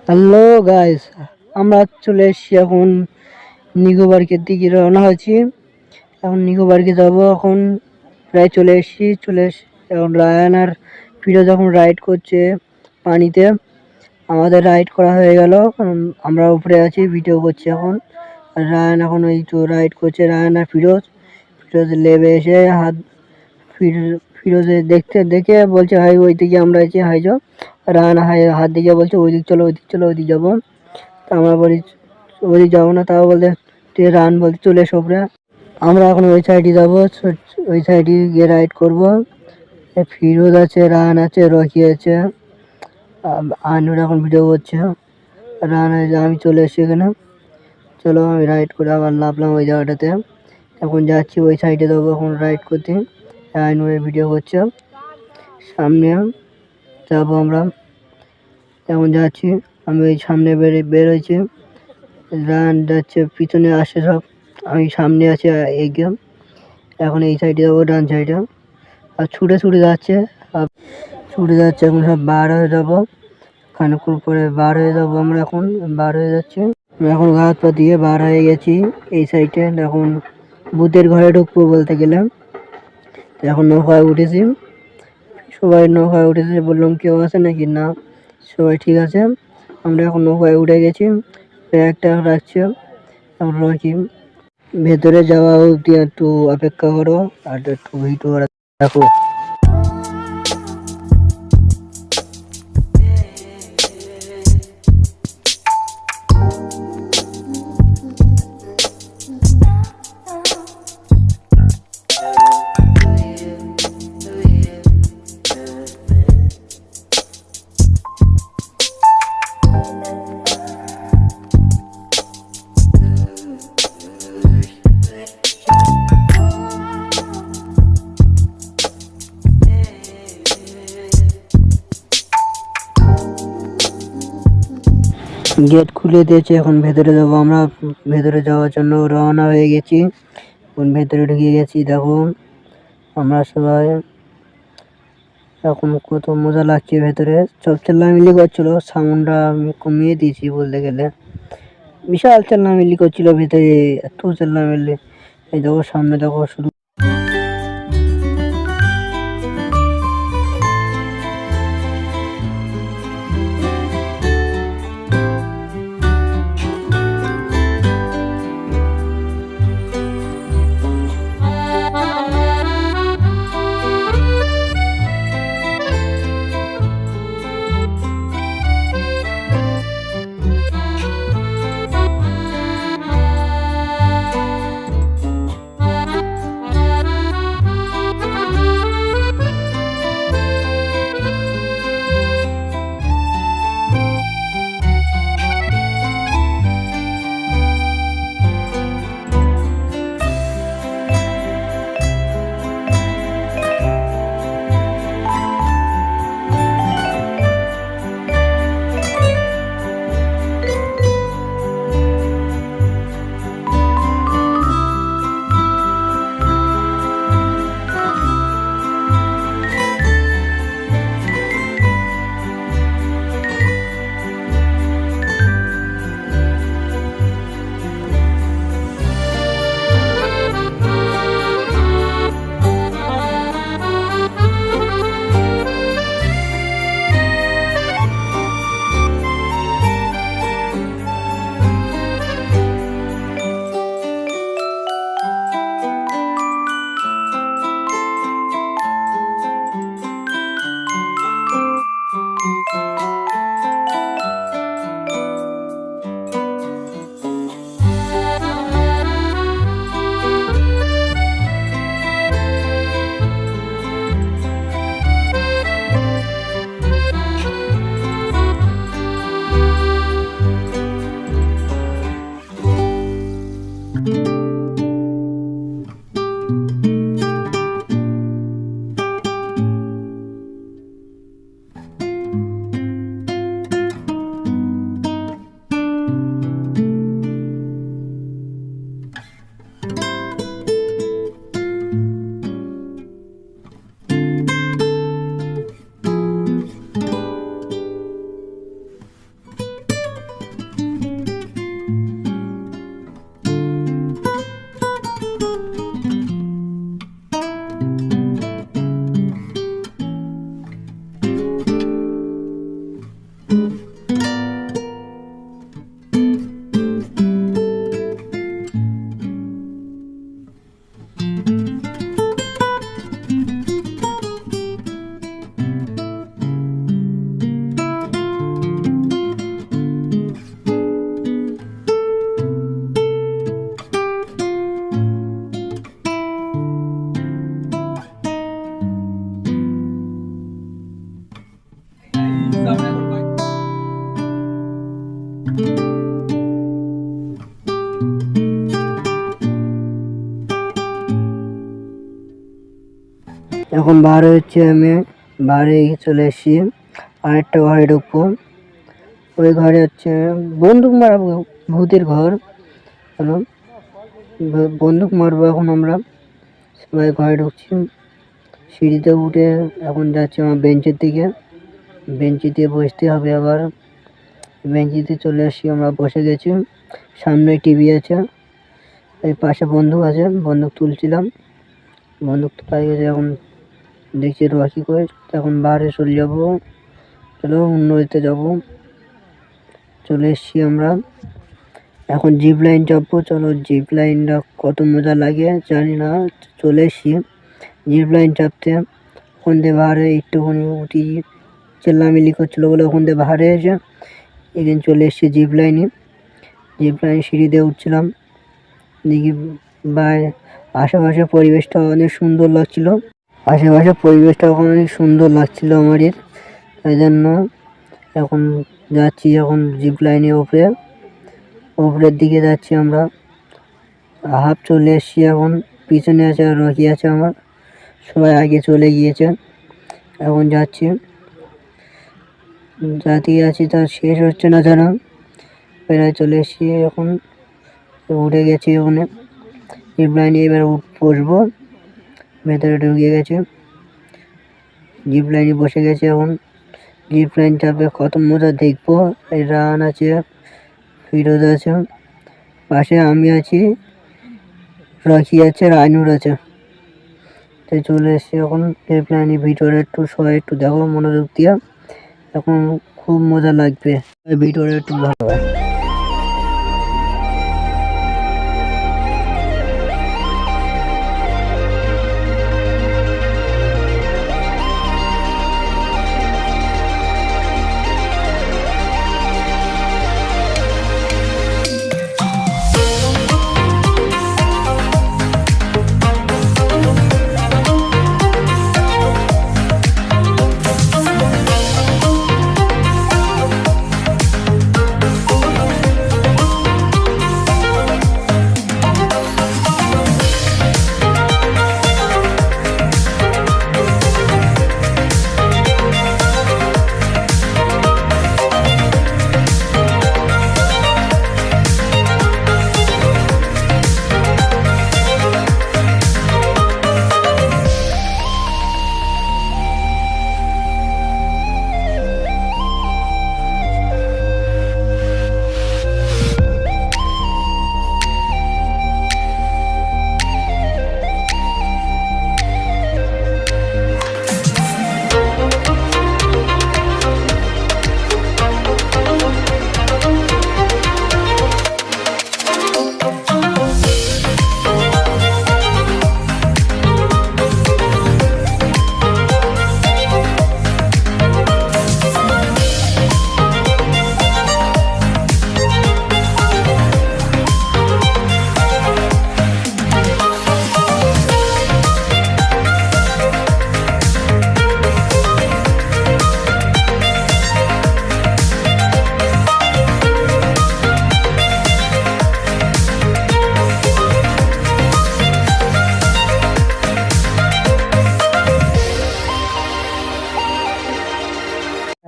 Hello guys, আমরা চলে এসেছি এখন নিকো পার্কের দিকে রওনা হয়েছি। এখন নিকো পার্কে যাবো। এখন প্রায় চলে এসেছি। এখন রায়ান আর ফিরোজ যখন রাইড করছে পানিতে, আমাদের রাইড করা হয়ে গেল। আমরা উপরে আছি, ভিডিও করছি এখন। আর রায়ান এখন ওই তো রাইড করছে, রায়ান আর ফিরোজ লেবে এসে ফিরোজে দেখতে দেখে বলছে হাই, ওই দিকে আমরা আছি, হাই যাও। রায়ান হাত দিকে বলছে ওই দিক চলো, ওই দিক চলো, ওই দিক যাবো। তা আমরা বলি ওই দিক যাবো না, তাও বলতে তুই রায়ান বলতে চলে এসো উপরে। আমরা এখন ওই সাইডে যাবো, ওই সাইডে গিয়ে রাইড করবো। ফিরোজ আছে, রায়ান আছে, রকি আছে, আনুর এখন ভিডিও করছে। রায়ান আমি চলে এসেছি এখানে। চলো আমি রাইড করে আবার নামলাম ওই জায়গাটাতে। এখন যাচ্ছি ওই সাইডে যাবো এখন রাইড করতে। আইনুর ভিডিও করছে, সামনে যাবো আমরা। এখন যাচ্ছি, আমি ওই সামনে বেরোচ্ছি, রান যাচ্ছে পিছনে আসে সব, আমি সামনে আছি এগিয়ে। এখন এই সাইডে যাবো, ডান সাইডে। আর ছুটে যাচ্ছে, এখন সব বার হয়ে যাবো। খানিকক্ষণ পরে বার হয়ে যাবো আমরা। এখন বার হয়ে যাচ্ছি, আমি এখন গা হাত পা দিয়ে বার হয়ে গেছি এই সাইডে। এখন ভূতের ঘরে ঢুকবো বলতে গেলে। এখন নৌকায় উঠেছি, সবাই নৌকায় উঠেছে। বললাম কেউ আছে নাকি, না সবাই ঠিক আছে। আমরা এখন নৌকায় উঠে গেছি, ব্যাগটা রাখছি। এখন রাখি, ভেতরে যাওয়া অবধি একটু অপেক্ষা করো আর একটু ভিডিও রাখো। গেট খুলে দিয়েছে, এখন ভেতরে যাবো আমরা। ভেতরে যাওয়ার জন্য রওনা হয়ে গেছি। এখন ভেতরে ঢুকে গেছি, দেখো আমরা সবাই। এখন কত মজা লাগছে ভেতরে, সব চেল্লামিলি করছিল। সাউন্ডটা আমি কমিয়ে দিয়েছি বলতে গেলে, বিশাল চেল্লামিলি করছিল ভেতরে, এত চেল্লামিলি। এই দেখো সামনে দেখো শুধু। এখন বার হচ্ছে, আমি বাইরে চলে এসেছি, আরেকটা ঘরে ঢুকবো। ওই ঘরে হচ্ছে বন্দুক মারাবো, ভূতের ঘর। হ্যালো, বন্দুক মারবো এখন আমরা। সবাই ঘরে ঢুকছি, সিঁড়িতে উঠে এখন যাচ্ছি আমার বেঞ্চের দিকে। বেঞ্চিতে বসতে হবে আবার। বেঞ্চিতে চলে আসছি, আমরা বসে গেছি। সামনে টিভি আছে, এই পাশে বন্দুক আছে, বন্দুক তুলছিলাম। বন্দুক তো পাই গেছে, এখন দেখছি রকি করে। এখন বাইরে চলে যাবো, চলো নদীতে যাবো। চলে এসছি আমরা, এখন জিপ লাইন চাপবো। চলো জিপ লাইনটা কত মজা লাগে জানি না, চলে এসছি জিপ লাইন চাপতে। ওখান দিয়ে বাইরে একটুখানি উঠি, চেল্লামিলি করছিলো বলে ওখান দিয়ে বাইরে এসে এখানে চলে এসছি জিপ লাইনে। জিপ লাইন সিঁড়ি দিয়ে উঠছিলাম, দেখি বাইরে আশেপাশে পরিবেশটা অনেক সুন্দর লাগছিল। আশেপাশে পরিবেশটা অনেক সুন্দর লাগছিল আমাদের, তাই জন্য এখন যাচ্ছি এখন জিপ লাইনে উপরের দিকে যাচ্ছি আমরা। হাফ চলে এসছি, এখন পিছনে আছে আর রকি আছে আমার, সবাই আগে চলে গিয়েছে। এখন যাচ্ছি, যাতেই আছি তার শেষ হচ্ছে না যেন। প্রায় চলে এসছি, এখন উঠে গেছি ওখানে জিপ লাইনে। এবার বসবো, ভেতরে ঢুকে গেছে, জিপ লাইনে বসে গেছে। এখন জিপ লাইন চাপে কত মজা দেখবো। এই রান আছে, ফিরোজ আছে, পাশে আমি আছি, রকি আছে, রাইনুর আছে। তাই চলে এসছি এখন জিপ লাইনে ভিতরে। সবাই একটু দেখো মনোযোগ দিয়া, এখন খুব মজা লাগবে, ভিতরে একটু ভালো হয়।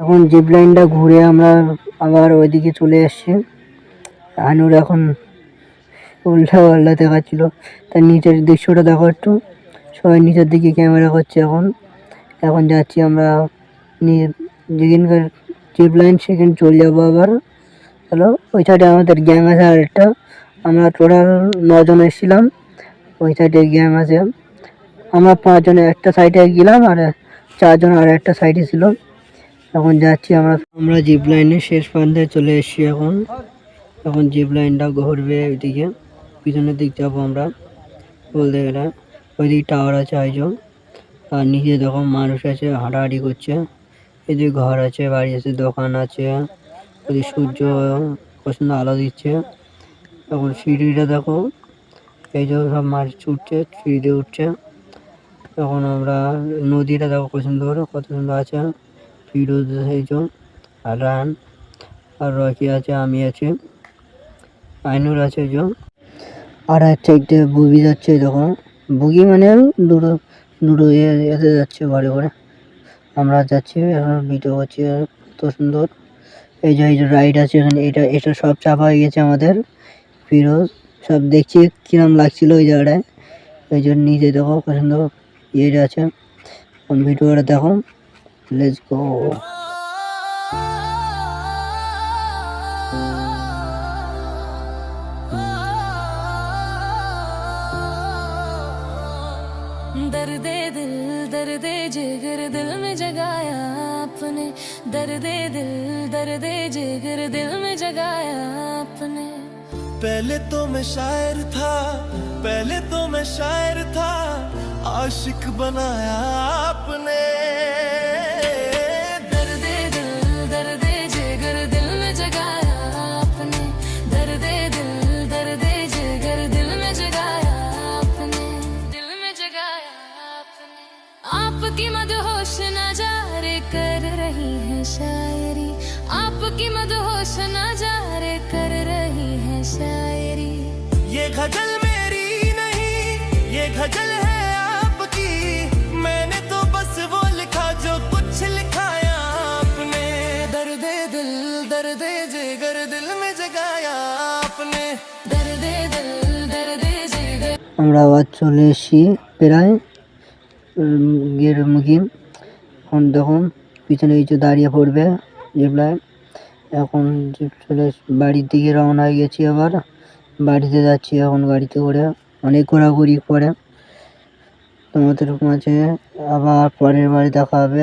এখন জিপ লাইনটা ঘুরে আমরা আবার ওইদিকে চলে এসছি। আনুর এখন উল্টা পাল্টা দেখাচ্ছিল, তার নিচের দৃশ্যটা দেখো একটু। সবাই নিচের দিকে ক্যামেরা করছে। এখন যাচ্ছি আমরা যেখানকার জিপ লাইন সেখানে চলে যাবো আবার। হ্যালো, ওই সাইডে আমাদের গ্যাং আছে আরেকটা, আমরা টোটাল 9 জন এসেছিলাম। ওই সাইডে গ্যাং আছে, আমরা 5 জনে একটা সাইডে গেলাম আর 4 জন আর একটা সাইডে ছিল। এখন যাচ্ছি আমরা জিপ লাইনের শেষ প্রান্তে চলে এসেছি। এখন জিপ লাইনটা ঘুরবে ওইদিকে, পিছনের দিক যাবো আমরা বলতে গেলে। ওইদিকে টাওয়ার আছে আইজো, আর নিচে দেখো মানুষ আছে হাঁটাহাঁটি করছে। এদিকে ঘর আছে, বাড়ি আছে, দোকান আছে। ওদিকে সূর্য প্রচন্ড আলো দিচ্ছে। এখন সিঁড়িটা দেখো, এই যে সব মাছ ছুটছে, সিঁড়ি দিয়ে উঠছে। এখন আমরা নদীটা দেখো কত সুন্দর আছে। ফিরোজ এই যে, আর রান আর রকি আছে, আমি আছি, আইনুর আছে যে। আর একটা বুগি যাচ্ছে দেখো, বুগি মানে দুটো দুটো এতে যাচ্ছে ঘরে ঘরে, আমরা যাচ্ছি এখন ভিডিও করছি। কত সুন্দর এই যে রাইড আছে এখানে, এটা সব চাপা হয়ে গেছে আমাদের ফিরোজ। সব দেখছি কিরম লাগছিল ওই জায়গাটায়, এই জন্য নিজে দেখো কত সুন্দর ইয়ে আছে। ভিডিওটা দেখো, লেটস গো। दर्दे दिल दर्दे जिगर दिल में जगाया आपने, दर्दे दिल दर्दे जिगर दिल में जगाया आपने। पहले तो मैं शायर था, पहले तो मैं शायर था, आशिक बनाया आपने। दर्दे दिल दर्दे जिगर दिल में जगाया आपने, दर्दे दिल दर्दे जिगर दिल में जगाया आपने, दिल में जगाया आपने। आपकी मदहोश नजारे कर रही है शायरी, आपकी मदहोश नजारे कर रही है शायरी। ये गजल मेरी नहीं, ये गजल है आपकी, मैंने तो बस वो लिखा जो कुछ लिखाया आपने। दर्दे दिल दर्दे जिगर दिल में जगाया आपने, दर्दे दिल दर्दे जिगर। আমরা আবার চলে এসেছি প্রায় গের মুখী। এখন দেখুন পিছনে কিছু দাঁড়িয়ে পড়বে জিপলাইন। এখন চলে বাড়ির দিকে রওনা হয়ে গেছি, আবার বাড়িতে যাচ্ছি এখন গাড়িতে করে। অনেক ঘোরাঘুরি পরে তোমাদের মাঝে আবার পরের বাড়ি দেখা হবে।